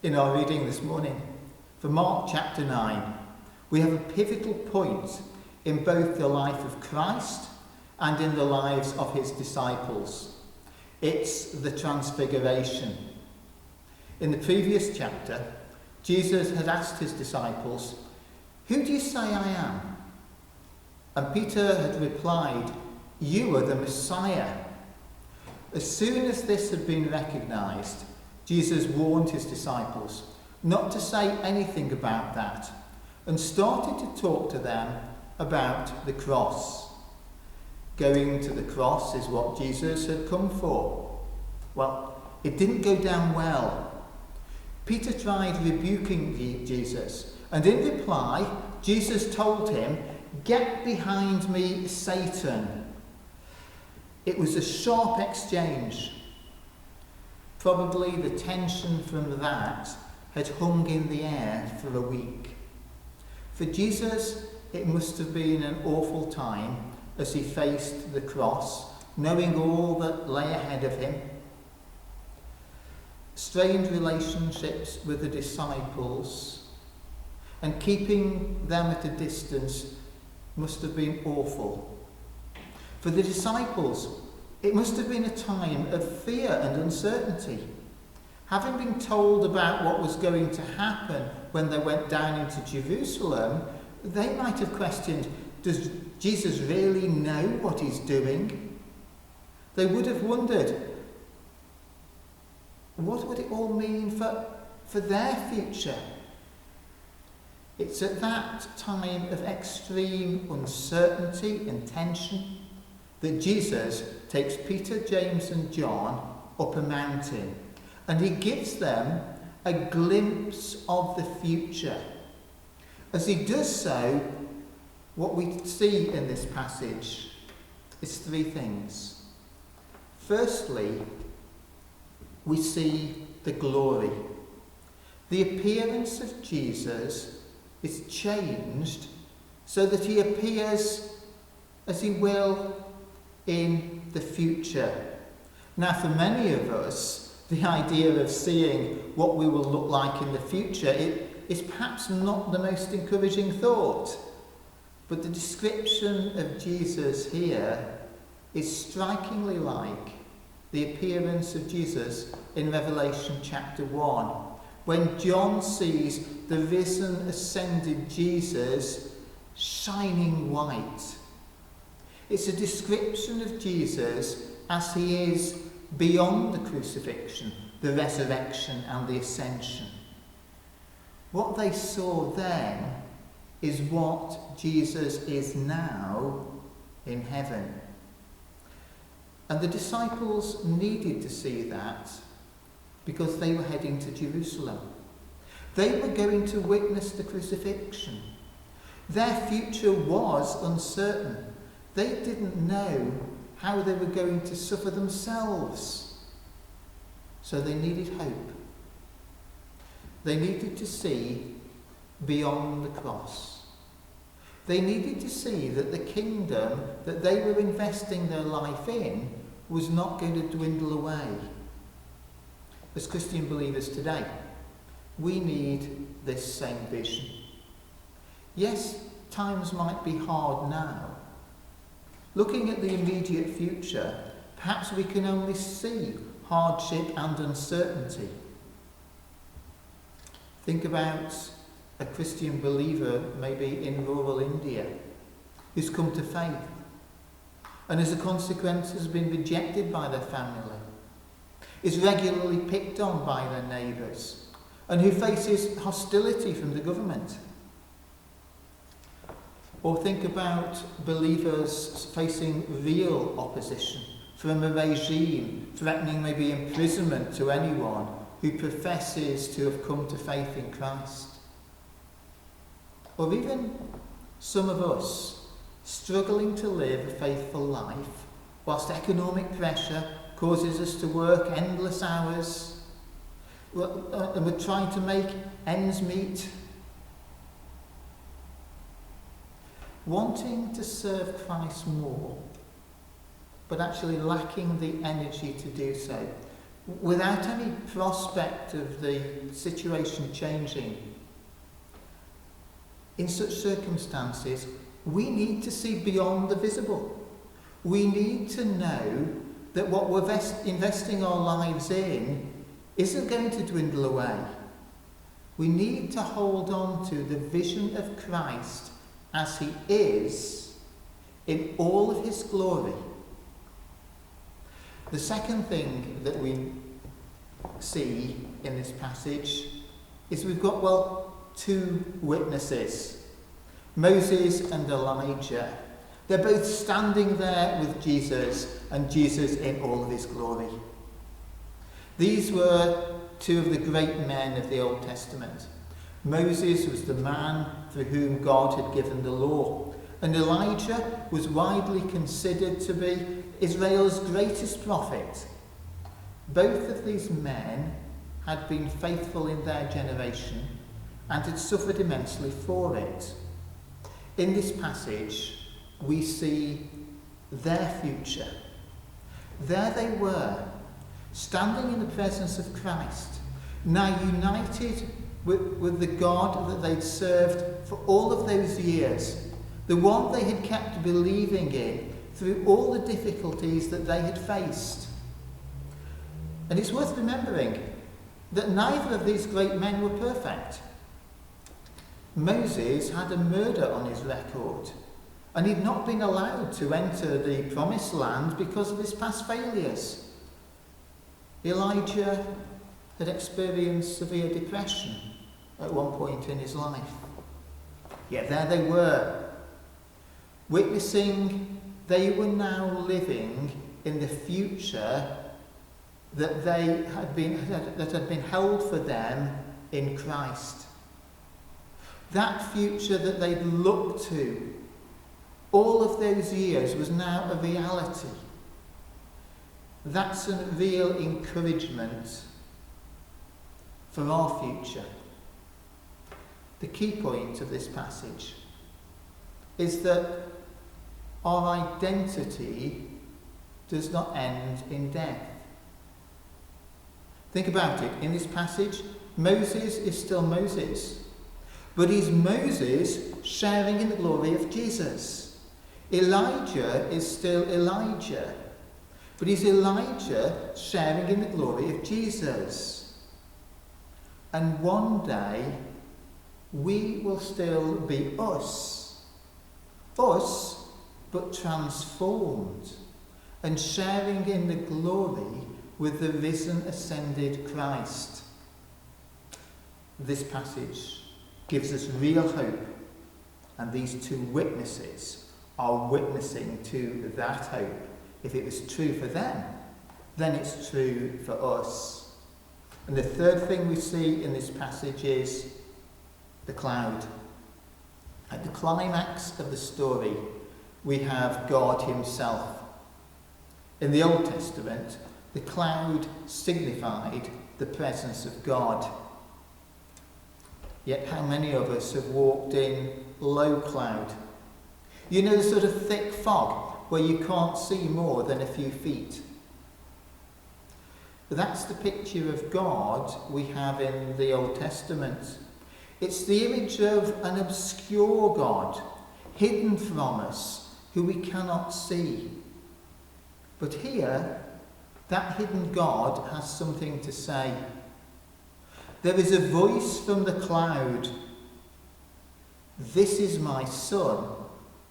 In our reading this morning, for Mark chapter 9, we have a pivotal point in both the life of Christ and in the lives of his disciples. It's the Transfiguration. In the previous chapter, Jesus had asked his disciples, "Who do you say I am?" And Peter had replied, "You are the Messiah." As soon as this had been recognised, Jesus warned his disciples not to say anything about that and started to talk to them about the cross. Going to the cross is what Jesus had come for. Well, it didn't go down well. Peter tried rebuking Jesus, and in reply, Jesus told him, "Get behind me, Satan." It was a sharp exchange. Probably the tension from that had hung in the air for a week. For Jesus, it must have been an awful time as he faced the cross, knowing all that lay ahead of him. Strained relationships with the disciples and keeping them at a distance must have been awful. For the disciples, it must have been a time of fear and uncertainty. Having been told about what was going to happen when they went down into Jerusalem, they might have questioned, does Jesus really know what he's doing? They would have wondered, what would it all mean for their future? It's at that time of extreme uncertainty and tension that Jesus takes Peter, James and John up a mountain, and he gives them a glimpse of the future. As he does so, what we see in this passage is three things. Firstly, we see the glory. The appearance of Jesus is changed so that he appears as he will in the future. Now, for many of us, the idea of seeing what we will look like in the future is perhaps not the most encouraging thought. But the description of Jesus here is strikingly like the appearance of Jesus in Revelation chapter 1, when John sees the risen, ascended Jesus shining white. It's a description of Jesus as he is beyond the crucifixion, the resurrection and the ascension. What they saw then is what Jesus is now in heaven. And the disciples needed to see that because they were heading to Jerusalem. They were going to witness the crucifixion. Their future was uncertain. They didn't know how they were going to suffer themselves. So they needed hope. They needed to see beyond the cross. They needed to see that the kingdom that they were investing their life in was not going to dwindle away. As Christian believers today, we need this same vision. Yes, times might be hard now. Looking at the immediate future, perhaps we can only see hardship and uncertainty. Think about a Christian believer, maybe in rural India, who's come to faith and as a consequence has been rejected by their family, is regularly picked on by their neighbours, and who faces hostility from the government. Or think about believers facing real opposition from a regime threatening maybe imprisonment to anyone who professes to have come to faith in Christ. Or even some of us struggling to live a faithful life whilst economic pressure causes us to work endless hours and we're trying to make ends meet. Wanting to serve Christ more, but actually lacking the energy to do so, without any prospect of the situation changing. In such circumstances, we need to see beyond the visible. We need to know that what we're investing our lives in isn't going to dwindle away. We need to hold on to the vision of Christ as he is in all of his glory. The second thing that we see in this passage is we've got, two witnesses, Moses and Elijah. They're both standing there with Jesus, and Jesus in all of his glory. These were two of the great men of the Old Testament. Moses was the man through whom God had given the law, and Elijah was widely considered to be Israel's greatest prophet. Both of these men had been faithful in their generation and had suffered immensely for it. In this passage, we see their future. There they were, standing in the presence of Christ, now united with the God that they'd served for all of those years, the one they had kept believing in through all the difficulties that they had faced. And it's worth remembering that neither of these great men were perfect. Moses had a murder on his record, and he'd not been allowed to enter the promised land because of his past failures. Elijah had experienced severe depression at one point in his life. Yet there they were, witnessing they were now living in the future that had been held for them in Christ. That future that they'd looked to all of those years was now a reality. That's a real encouragement for our future. The key point of this passage is that our identity does not end in death. Think about it. In this passage, Moses is still Moses, but he's Moses sharing in the glory of Jesus. Elijah is still Elijah, but he's Elijah sharing in the glory of Jesus. And one day, we will still be us, but transformed, and sharing in the glory with the risen, ascended Christ. This passage gives us real hope, and these two witnesses are witnessing to that hope. If it was true for them, then it's true for us. And the third thing we see in this passage is the cloud. At the climax of the story, we have God himself. In the Old Testament, the cloud signified the presence of God. Yet how many of us have walked in low cloud? You know, the sort of thick fog where you can't see more than a few feet. That's the picture of God we have in the Old Testament. It's the image of an obscure God, hidden from us, who we cannot see. But here, that hidden God has something to say. There is a voice from the cloud. This is my son.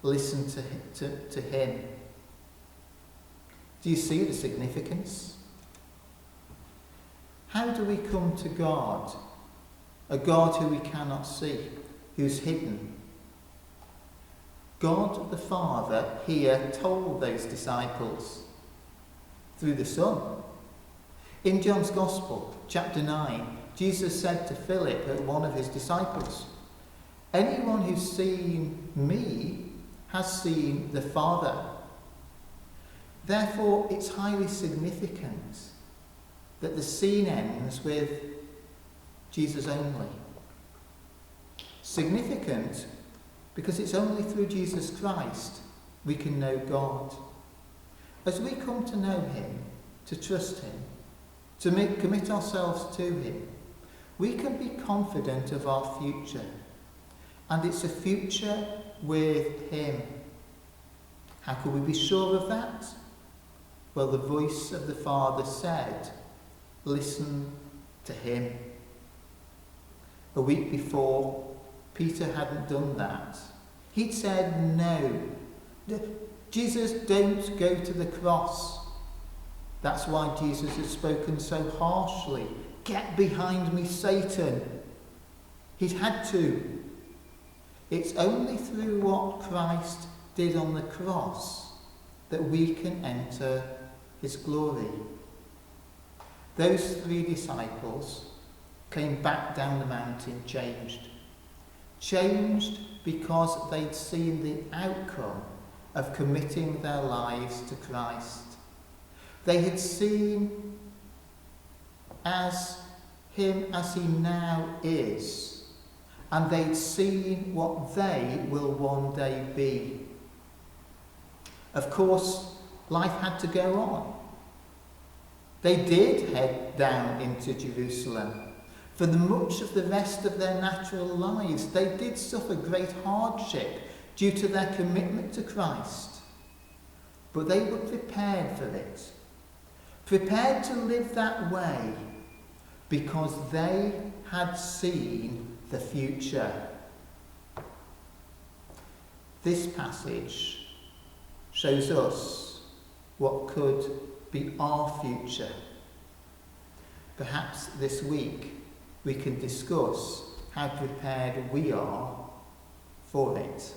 Listen to him. Do you see the significance? How do we come to God? A God who we cannot see, who's hidden. God the Father here told those disciples through the Son. In John's Gospel, chapter 9, Jesus said to Philip, one of his disciples, "Anyone who's seen me has seen the Father." Therefore, it's highly significant that the scene ends with Jesus only. Significant because it's only through Jesus Christ we can know God. As we come to know him, to trust him, to commit ourselves to him, we can be confident of our future. And it's a future with him. How can we be sure of that? Well, the voice of the Father said, listen to him. A week before, Peter hadn't done that. He'd said, no, Jesus, don't go to the cross. That's why Jesus had spoken so harshly. Get behind me, Satan. He'd had to. It's only through what Christ did on the cross that we can enter his glory. Those 3 disciples came back down the mountain changed. Changed because they'd seen the outcome of committing their lives to Christ. They had seen him as he now is, and they'd seen what they will one day be. Of course, life had to go on. They did head down into Jerusalem. For much of the rest of their natural lives, they did suffer great hardship due to their commitment to Christ. But they were prepared for it, prepared to live that way, because they had seen the future. This passage shows us what could be our future. Perhaps this week we can discuss how prepared we are for it.